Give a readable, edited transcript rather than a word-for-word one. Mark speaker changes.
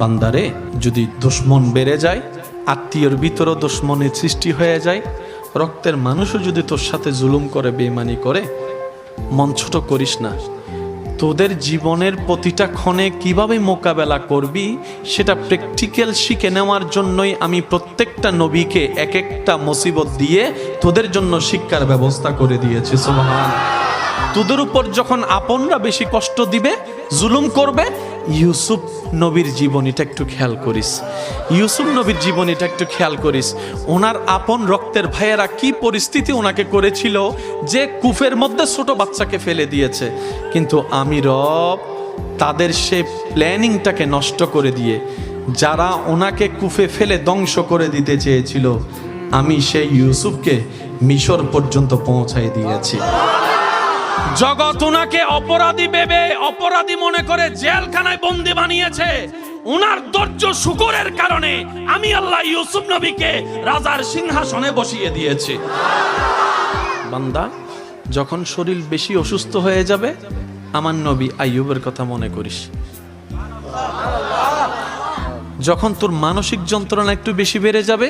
Speaker 1: বান্দারে যদি দুশ্মন বেড়ে যায়, আত্মীয়র ভিতরও দুশ্মনের সৃষ্টি হয়ে যায়, রক্তের মানুষও যদি তোর সাথে জুলুম করে, বেঈমানি করে, মন ছোট করিস না। তোদের জীবনের প্রতিটা ক্ষণে কিভাবে মোকাবেলা করবি সেটা প্র্যাকটিক্যাল শিখে নেওয়ার জন্যই আমি প্রত্যেকটা নবীকে এক একটা মুসিবত দিয়ে তোদের জন্য শিক্ষার ব্যবস্থা করে দিয়েছি। সুবহান। তোদের উপর যখন আপনরা বেশি কষ্ট দিবে, জুলুম করবে, ইউসুফ নবীর জীবনীটা একটু খেয়াল করিস। ইউসুফ নবীর জীবনীটা একটু খেয়াল করিস। ওনার আপন রক্তের ভাইয়েরা কি পরিস্থিতি ওনাকে করেছিল যে কূপের মধ্যে ছোট বাচ্চাকে ফেলে দিয়েছে, কিন্তু আমি রব তাদের সে প্ল্যানিংটাকে নষ্ট করে দিয়ে, যারা ওনাকে কূপে ফেলে ধ্বংস করে দিতে চেয়েছিল, আমি সেই ইউসুফকে মিশর পর্যন্ত পৌঁছাই দিয়েছি। জগৎ ওনাকে অপরাধী ভেবে, অপরাধী মনে করে জেলখানায় বন্দি বানিয়েছে। ওনার ধৈর্য শুকরের কারণে আমি আল্লাহ ইউসুফ নবীকে রাজার সিংহাসনে বসিয়ে দিয়েছি। বান্দা, যখন শরীর বেশি অসুস্থ হয়ে যাবে, আমার নবী আইয়ুবের কথা মনে করিস। যখন তোর মানসিক যন্ত্রণা একটু বেশি বেড়ে যাবে,